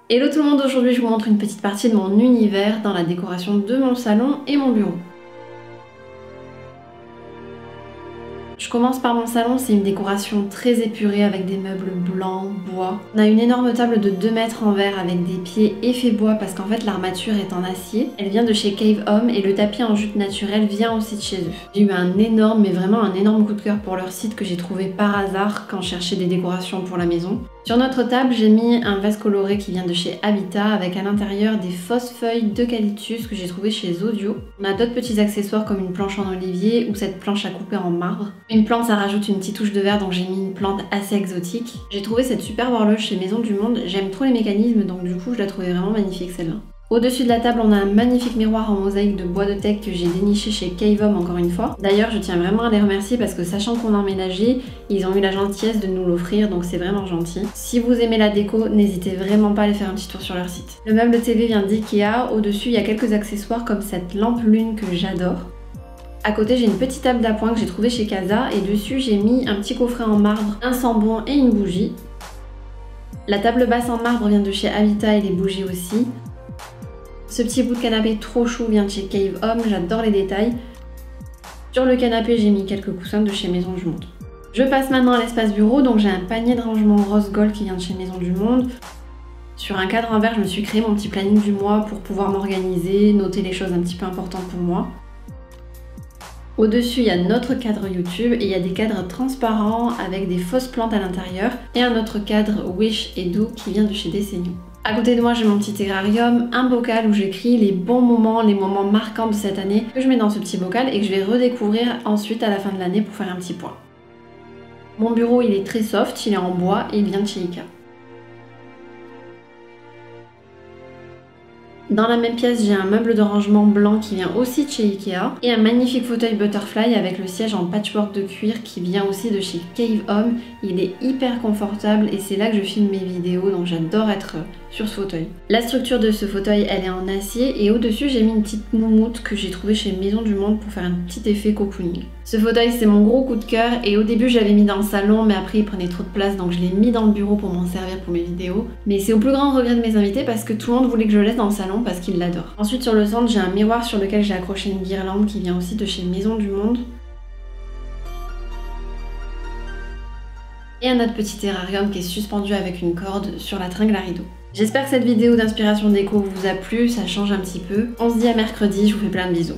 Hello tout le monde, aujourd'hui je vous montre une petite partie de mon univers dans la décoration de mon salon et mon bureau. Je commence par mon salon, c'est une décoration très épurée avec des meubles blancs, bois. On a une énorme table de 2 mètres en verre avec des pieds effet bois parce qu'en fait l'armature est en acier. Elle vient de chez Cave Home et le tapis en jute naturelle vient aussi de chez eux. J'ai eu un énorme, mais vraiment un énorme coup de cœur pour leur site que j'ai trouvé par hasard quand je cherchais des décorations pour la maison. Sur notre table, j'ai mis un vase coloré qui vient de chez Habitat avec à l'intérieur des fausses feuilles d'eucalyptus que j'ai trouvé chez Zodio. On a d'autres petits accessoires comme une planche en olivier ou cette planche à couper en marbre. Une plante, ça rajoute une petite touche de vert, donc j'ai mis une plante assez exotique. J'ai trouvé cette superbe horloge chez Maison du Monde. J'aime trop les mécanismes, donc du coup je la trouvais vraiment magnifique celle-là. Au-dessus de la table, on a un magnifique miroir en mosaïque de bois de teck que j'ai déniché chez Cave Home encore une fois. D'ailleurs, je tiens vraiment à les remercier parce que sachant qu'on a emménagé, ils ont eu la gentillesse de nous l'offrir, donc c'est vraiment gentil. Si vous aimez la déco, n'hésitez vraiment pas à aller faire un petit tour sur leur site. Le meuble TV vient d'Ikea. Au-dessus, il y a quelques accessoires comme cette lampe lune que j'adore. À côté, j'ai une petite table d'appoint que j'ai trouvée chez Casa et dessus, j'ai mis un petit coffret en marbre, un sambon et une bougie. La table basse en marbre vient de chez Habitat et les bougies aussi. Ce petit bout de canapé trop chou vient de chez Cave Home, j'adore les détails. Sur le canapé, j'ai mis quelques coussins de chez Maison du Monde. Je passe maintenant à l'espace bureau, donc j'ai un panier de rangement rose gold qui vient de chez Maison du Monde. Sur un cadre en verre, je me suis créé mon petit planning du mois pour pouvoir m'organiser, noter les choses un petit peu importantes pour moi. Au-dessus, il y a notre cadre YouTube et il y a des cadres transparents avec des fausses plantes à l'intérieur et un autre cadre Wish et doux qui vient de chez Desseigno. À côté de moi, j'ai mon petit terrarium, un bocal où j'écris les bons moments, les moments marquants de cette année que je mets dans ce petit bocal et que je vais redécouvrir ensuite à la fin de l'année pour faire un petit point. Mon bureau, il est très soft, il est en bois et il vient de chez Ikea. Dans la même pièce, j'ai un meuble de rangement blanc qui vient aussi de chez Ikea et un magnifique fauteuil butterfly avec le siège en patchwork de cuir qui vient aussi de chez Cave Home. Il est hyper confortable et c'est là que je filme mes vidéos, donc j'adore être sur ce fauteuil. La structure de ce fauteuil, elle est en acier et au-dessus, j'ai mis une petite moumoute que j'ai trouvée chez Maison du Monde pour faire un petit effet cocooning. Ce fauteuil, c'est mon gros coup de cœur et au début, je l'avais mis dans le salon, mais après, il prenait trop de place, donc je l'ai mis dans le bureau pour m'en servir pour mes vidéos. Mais c'est au plus grand regret de mes invités parce que tout le monde voulait que je le laisse dans le salon parce qu'ils l'adorent. Ensuite, sur le centre, j'ai un miroir sur lequel j'ai accroché une guirlande qui vient aussi de chez Maison du Monde. Et un autre petit terrarium qui est suspendu avec une corde sur la tringle à rideau. J'espère que cette vidéo d'inspiration déco vous a plu, ça change un petit peu. On se dit à mercredi, je vous fais plein de bisous.